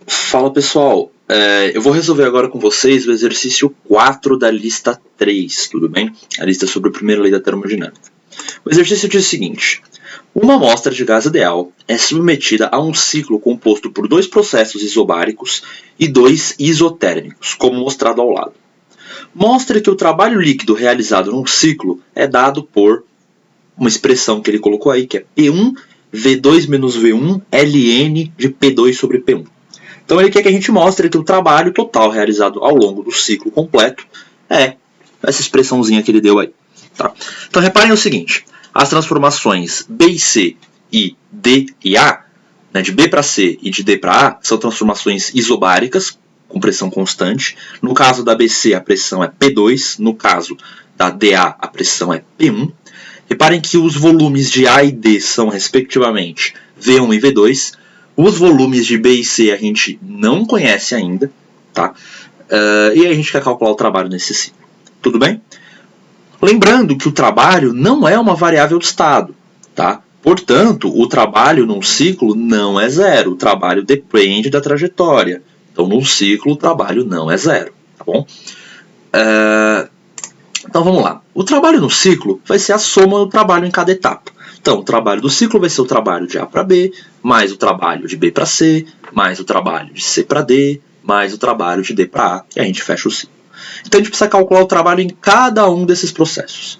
Fala pessoal, eu vou resolver agora com vocês o exercício 4 da lista 3, tudo bem? A lista sobre a primeira lei da termodinâmica. O exercício diz o seguinte: uma amostra de gás ideal é submetida a um ciclo composto por dois processos isobáricos e dois isotérmicos, como mostrado ao lado. Mostre que o trabalho líquido realizado num ciclo é dado por uma expressão que ele colocou aí, que é P1 V2 menos V1 ln de P2 sobre P1. Então ele quer que a gente mostre que o trabalho total realizado ao longo do ciclo completo é essa expressãozinha que ele deu aí. Tá? Então reparem o seguinte: as transformações B e C e D e A, né, de B para C e de D para A, são transformações isobáricas, com pressão constante. No caso da BC a pressão é P2, no caso da DA a pressão é P1. Reparem que os volumes de A e D são respectivamente V1 e V2. Os volumes de B e C a gente não conhece ainda, tá? E a gente quer calcular o trabalho nesse ciclo. Tudo bem? Lembrando que o trabalho não é uma variável de estado, tá? Portanto, o trabalho num ciclo não é zero. O trabalho depende da trajetória. Então, num ciclo, o trabalho não é zero, tá bom? Então, vamos lá. O trabalho no ciclo vai ser a soma do trabalho em cada etapa. Então, o trabalho do ciclo vai ser o trabalho de A para B, mais o trabalho de B para C, mais o trabalho de C para D, mais o trabalho de D para A, e a gente fecha o ciclo. Então, a gente precisa calcular o trabalho em cada um desses processos.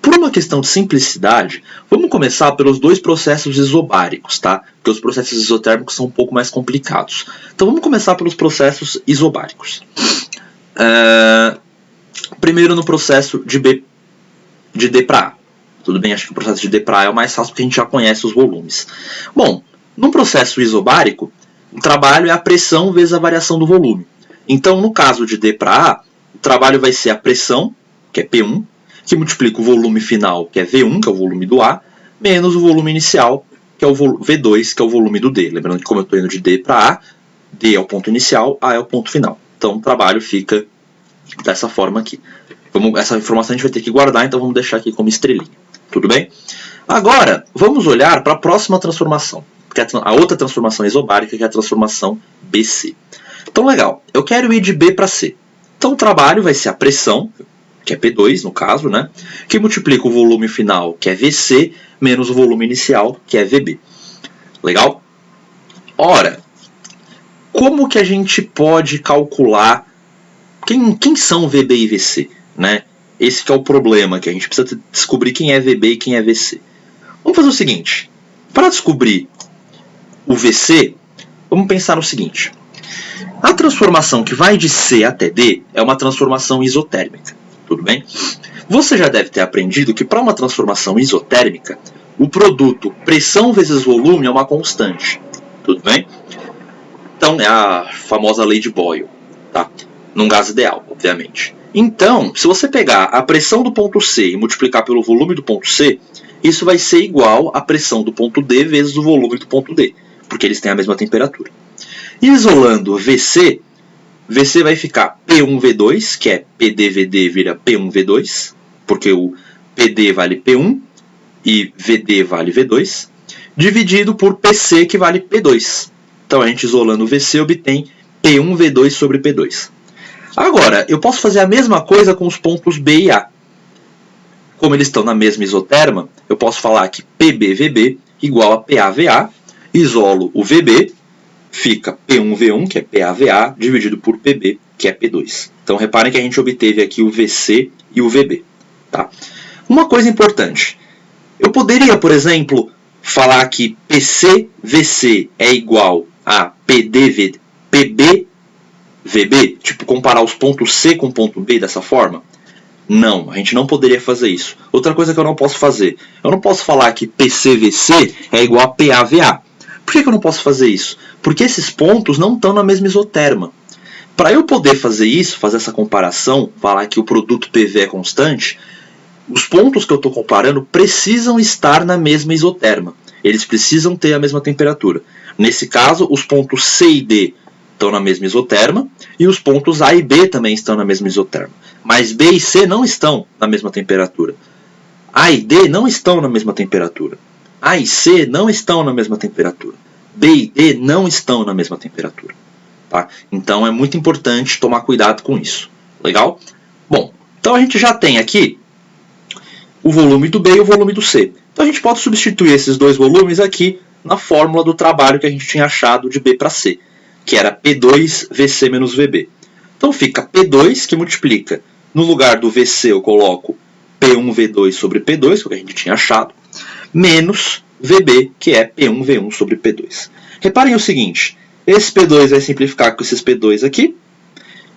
Por uma questão de simplicidade, vamos começar pelos dois processos isobáricos, tá? Porque os processos isotérmicos são um pouco mais complicados. Então, vamos começar pelos processos isobáricos. Primeiro no processo de D para A. Tudo bem, acho que o processo de D para A é o mais fácil porque a gente já conhece os volumes. Bom, num processo isobárico, o trabalho é a pressão vezes a variação do volume. Então, no caso de D para A, o trabalho vai ser a pressão, que é P1, que multiplica o volume final, que é V1, que é o volume do A, menos o volume inicial, que é o V2, que é o volume do D. Lembrando que como eu estou indo de D para A, D é o ponto inicial, A é o ponto final. Então, o trabalho fica dessa forma aqui. Essa informação a gente vai ter que guardar, então vamos deixar aqui como estrelinha. Tudo bem? Agora, vamos olhar para a próxima transformação, que é a outra transformação isobárica, que é a transformação BC. Então, legal. Eu quero ir de B para C. Então, o trabalho vai ser a pressão, que é P2, no caso, né? Que multiplica o volume final, que é VC, menos o volume inicial, que é VB. Legal? Ora, como que a gente pode calcular quem são VB e VC, né? Esse que é o problema, que a gente precisa descobrir quem é VB e quem é VC. Vamos fazer o seguinte: para descobrir o VC, vamos pensar no seguinte: a transformação que vai de C até D é uma transformação isotérmica, tudo bem? Você já deve ter aprendido que para uma transformação isotérmica, o produto pressão vezes volume é uma constante, tudo bem? Então é a famosa lei de Boyle, tá? Num gás ideal, obviamente. Então, se você pegar a pressão do ponto C e multiplicar pelo volume do ponto C, isso vai ser igual à pressão do ponto D vezes o volume do ponto D, porque eles têm a mesma temperatura. Isolando VC, VC vai ficar P1V2, que é PDVD vira P1V2, porque o PD vale P1 e VD vale V2, dividido por PC, que vale P2. Então, a gente isolando o VC obtém P1V2 sobre P2. Agora, eu posso fazer a mesma coisa com os pontos B e A. Como eles estão na mesma isoterma, eu posso falar que PBVB igual a PAVA, isolo o VB, fica P1V1, que é PAVA, dividido por PB, que é P2. Então, reparem que a gente obteve aqui o VC e o VB. Tá? Uma coisa importante, eu poderia, por exemplo, falar que PCVC é igual a PBVB, tipo, comparar os pontos C com o ponto B dessa forma? Não, a gente não poderia fazer isso. Outra coisa que eu não posso fazer, eu não posso falar que PCVC é igual a PAVA. Por que eu não posso fazer isso? Porque esses pontos não estão na mesma isoterma. Para eu poder fazer isso, fazer essa comparação, falar que o produto PV é constante, os pontos que eu estou comparando precisam estar na mesma isoterma. Eles precisam ter a mesma temperatura. Nesse caso, os pontos C e D estão na mesma isoterma, e os pontos A e B também estão na mesma isoterma. Mas B e C não estão na mesma temperatura. A e D não estão na mesma temperatura. A e C não estão na mesma temperatura. B e D não estão na mesma temperatura. Tá? Então é muito importante tomar cuidado com isso. Legal? Bom, então a gente já tem aqui o volume do B e o volume do C. Então a gente pode substituir esses dois volumes aqui na fórmula do trabalho que a gente tinha achado de B para C, que era P2VC menos VB. Então fica P2, que multiplica, no lugar do VC eu coloco P1V2 sobre P2, que é o que a gente tinha achado, menos VB, que é P1V1 sobre P2. Reparem o seguinte, esse P2 vai simplificar com esses P2 aqui,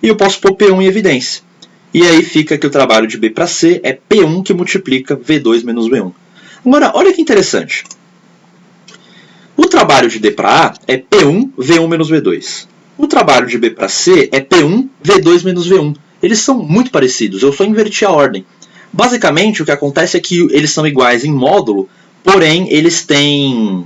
e eu posso pôr P1 em evidência. E aí fica que o trabalho de B para C é P1 que multiplica V2 menos V1. Agora, olha que interessante. O trabalho de D para A é P1, V1 menos V2. O trabalho de B para C é P1, V2 menos V1. Eles são muito parecidos, eu só inverti a ordem. Basicamente, o que acontece é que eles são iguais em módulo, porém, eles têm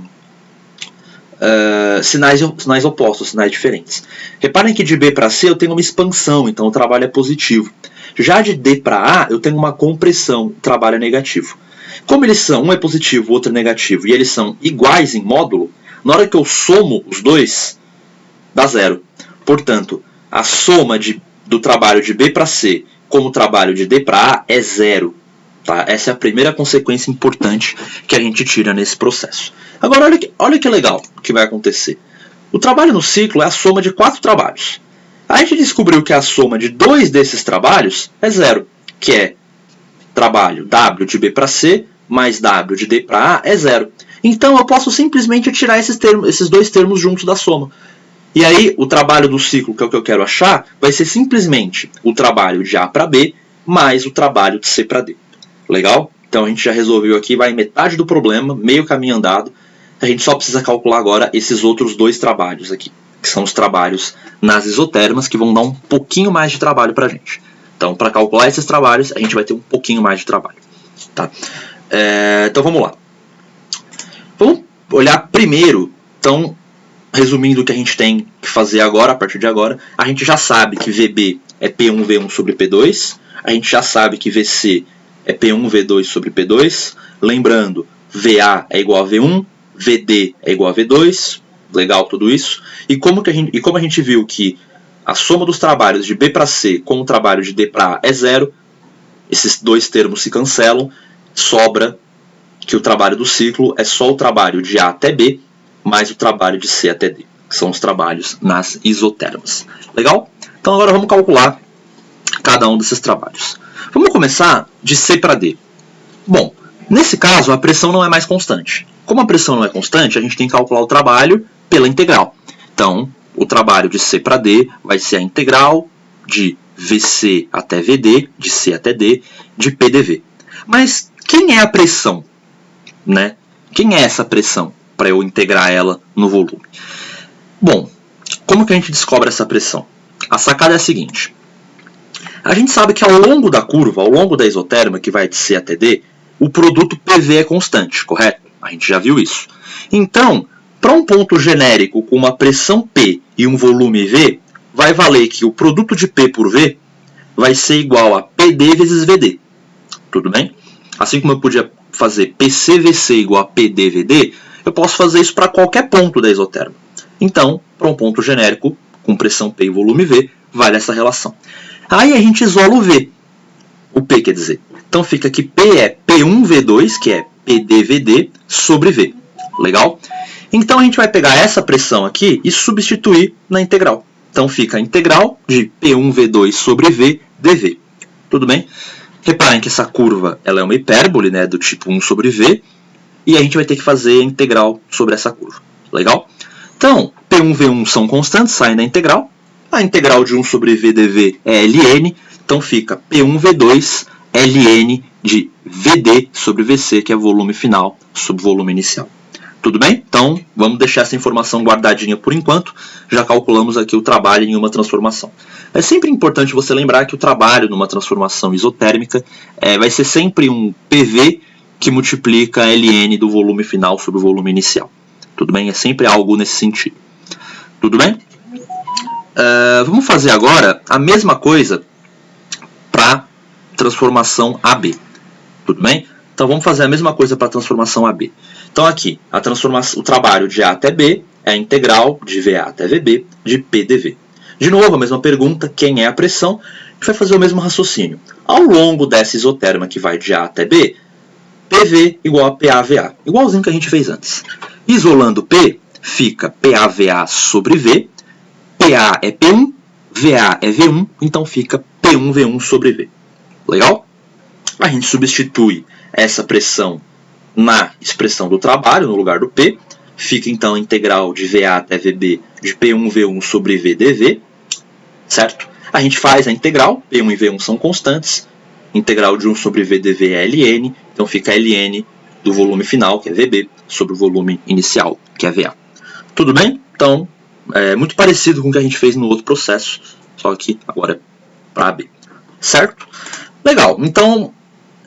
sinais opostos, sinais diferentes. Reparem que de B para C eu tenho uma expansão, então o trabalho é positivo. Já de D para A eu tenho uma compressão, o trabalho é negativo. Como eles são, um é positivo, o outro é negativo, e eles são iguais em módulo, na hora que eu somo os dois, dá zero. Portanto, a soma do trabalho de B para C com o trabalho de D para A é zero. Tá? Essa é a primeira consequência importante que a gente tira nesse processo. Agora, olha que legal que vai acontecer. O trabalho no ciclo é a soma de 4 trabalhos. A gente descobriu que a soma de 2 desses trabalhos é zero, que é trabalho W de B para C mais W de D para A é zero. Então eu posso simplesmente tirar esses dois termos juntos da soma. E aí o trabalho do ciclo, que é o que eu quero achar, vai ser simplesmente o trabalho de A para B mais o trabalho de C para D. Legal? Então a gente já resolveu aqui, vai metade do problema, meio caminho andado. A gente só precisa calcular agora esses outros 2 trabalhos aqui, que são os trabalhos nas isotermas, que vão dar um pouquinho mais de trabalho para a gente. Então, para calcular esses trabalhos, a gente vai ter um pouquinho mais de trabalho. Tá? Então, vamos lá. Vamos olhar primeiro, então, resumindo o que a gente tem que fazer agora, a partir de agora, a gente já sabe que VB é P1V1 sobre P2, a gente já sabe que VC é P1V2 sobre P2, lembrando, VA é igual a V1, VD é igual a V2, legal tudo isso, e como a gente viu que a soma dos trabalhos de B para C com o trabalho de D para A é zero, esses dois termos se cancelam, sobra que o trabalho do ciclo é só o trabalho de A até B, mais o trabalho de C até D, que são os trabalhos nas isotermas. Legal? Então agora vamos calcular cada um desses trabalhos. Vamos começar de C para D. Bom, nesse caso a pressão não é mais constante. Como a pressão não é constante, a gente tem que calcular o trabalho pela integral. Então, o trabalho de C para D vai ser a integral de VC até VD, de C até D, de PDV. Mas quem é a pressão? Né? Quem é essa pressão para eu integrar ela no volume? Bom, como que a gente descobre essa pressão? A sacada é a seguinte. A gente sabe que ao longo da curva, ao longo da isoterma, que vai de C até D, o produto PV é constante, correto? A gente já viu isso. Então, para um ponto genérico com uma pressão P e um volume V, vai valer que o produto de P por V vai ser igual a PD vezes VD. Tudo bem? Assim como eu podia fazer PCVC igual a PDVD, eu posso fazer isso para qualquer ponto da isoterma. Então, para um ponto genérico com pressão P e volume V, vale essa relação. Aí a gente isola o V. O P quer dizer. Então fica que P é P1V2, que é PDVD, sobre V. Legal? Então a gente vai pegar essa pressão aqui e substituir na integral. Então fica a integral de P1V2 sobre V dV. Tudo bem? Reparem que essa curva ela é uma hipérbole, né, do tipo 1 sobre V, e a gente vai ter que fazer a integral sobre essa curva. Legal? Então, P1 e V1 são constantes, saem da integral. A integral de 1 sobre V dV é ln, então fica P1V2 ln de VD sobre VC, que é volume final sobre volume inicial. Tudo bem? Então, vamos deixar essa informação guardadinha por enquanto. Já calculamos aqui o trabalho em uma transformação. É sempre importante você lembrar que o trabalho numa transformação isotérmica vai ser sempre um PV que multiplica ln do volume final sobre o volume inicial. Tudo bem? É sempre algo nesse sentido. Tudo bem? Vamos fazer agora a mesma coisa para transformação AB. Tudo bem? Então vamos fazer a mesma coisa para a transformação AB. Então aqui, o trabalho de A até B é a integral de VA até VB de PDV. De novo, a mesma pergunta, quem é a pressão? A gente vai fazer o mesmo raciocínio. Ao longo dessa isoterma que vai de A até B, PV igual a PAVA, igualzinho que a gente fez antes. Isolando P, fica PAVA sobre V, PA é P1, VA é V1, então fica P1V1 sobre V. Legal? A gente substitui essa pressão na expressão do trabalho, no lugar do P. Fica então a integral de VA até VB de P1V1 sobre VdV, certo? A gente faz a integral, P1 e V1 são constantes, integral de 1 sobre VdV é ln, então fica ln do volume final, que é VB, sobre o volume inicial, que é VA. Tudo bem? Então, é muito parecido com o que a gente fez no outro processo, só que agora é para B, certo? Legal, então,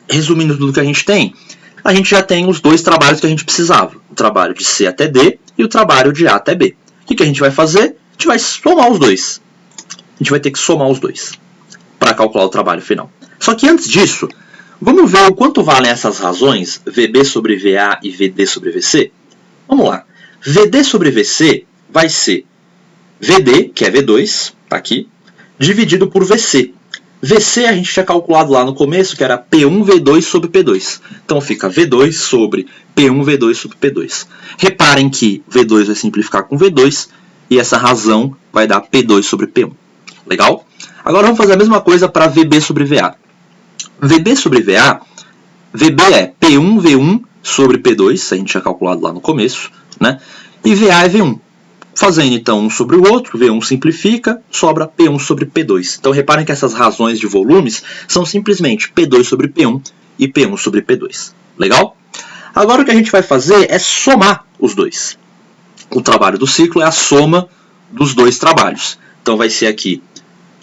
resumindo tudo que a gente já tem os dois trabalhos que a gente precisava, o trabalho de C até D e o trabalho de A até B. O que a gente vai fazer? A gente vai somar os dois. A gente vai ter que somar os dois para calcular o trabalho final. Só que antes disso, vamos ver o quanto valem essas razões, VB sobre VA e VD sobre VC? Vamos lá. VD sobre VC vai ser VD, que é V2, tá aqui, dividido por VC. VC a gente tinha calculado lá no começo, que era P1V2 sobre P2. Então fica V2 sobre P1V2 sobre P2. Reparem que V2 vai simplificar com V2 e essa razão vai dar P2 sobre P1. Legal? Agora vamos fazer a mesma coisa para VB sobre VA. VB sobre VA, VB é P1V1 sobre P2, a gente tinha calculado lá no começo, né? E VA é V1. Fazendo então um sobre o outro, V1 simplifica, sobra P1 sobre P2. Então reparem que essas razões de volumes são simplesmente P2 sobre P1 e P1 sobre P2. Legal? Agora o que a gente vai fazer é somar os dois. O trabalho do ciclo é a soma dos dois trabalhos. Então vai ser aqui,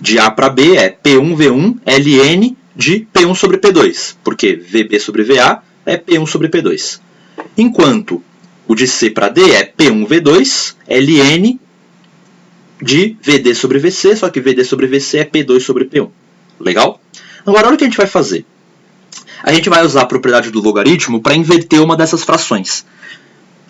de A para B é P1V1 ln de P1 sobre P2, porque VB sobre VA é P1 sobre P2. Enquanto o de C para D é P1V2 ln de VD sobre VC, só que VD sobre VC é P2 sobre P1. Legal? Agora, olha o que a gente vai fazer. A gente vai usar a propriedade do logaritmo para inverter uma dessas frações.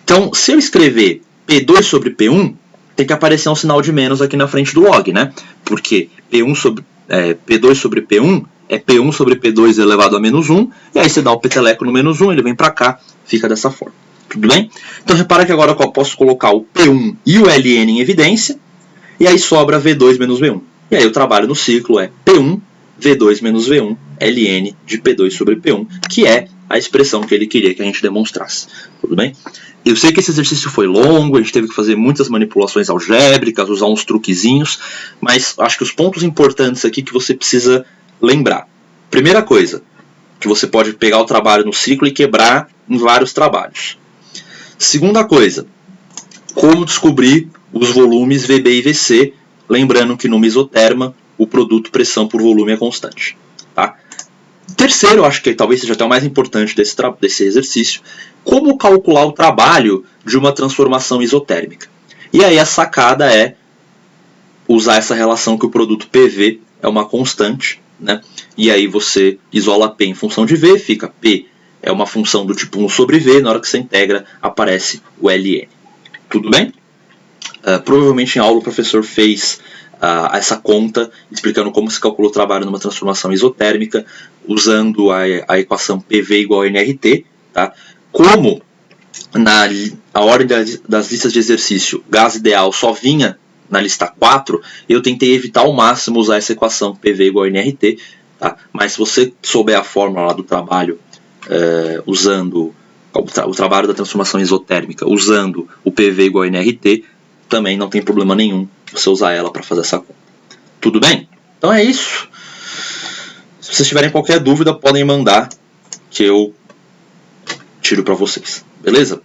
Então, se eu escrever P2 sobre P1, tem que aparecer um sinal de menos aqui na frente do log, né? Porque P2 sobre P1 é P1 sobre P2 elevado a menos 1, e aí você dá o peteleco no menos 1, ele vem para cá, fica dessa forma. Tudo bem? Então repara que agora eu posso colocar o P1 e o ln em evidência, e aí sobra V2 menos V1. E aí o trabalho no ciclo é P1, V2 menos V1, ln de P2 sobre P1, que é a expressão que ele queria que a gente demonstrasse. Tudo bem? Eu sei que esse exercício foi longo, a gente teve que fazer muitas manipulações algébricas, usar uns truquezinhos, mas acho que os pontos importantes aqui que você precisa lembrar. Primeira coisa, que você pode pegar o trabalho no ciclo e quebrar em vários trabalhos. Segunda coisa, como descobrir os volumes VB e VC, lembrando que no isoterma o produto pressão por volume é constante. Tá? Terceiro, acho que talvez seja até o mais importante desse exercício, como calcular o trabalho de uma transformação isotérmica. E aí a sacada é usar essa relação que o produto PV é uma constante, né? E aí você isola P em função de V, fica P é uma função do tipo 1 sobre V, na hora que você integra aparece o ln. Tudo bem? Provavelmente em aula o professor fez essa conta, explicando como se calcula o trabalho numa transformação isotérmica, usando a equação PV igual a nRT. Tá? Como a ordem das listas de exercício, gás ideal só vinha na lista 4, eu tentei evitar ao máximo usar essa equação PV igual a nRT, tá? Mas se você souber a fórmula lá do trabalho, usando o trabalho da transformação isotérmica, usando o PV igual a nRT, também não tem problema nenhum você usar ela para fazer essa conta. Tudo bem? Então é isso. Se vocês tiverem qualquer dúvida, podem mandar que eu tiro para vocês. Beleza?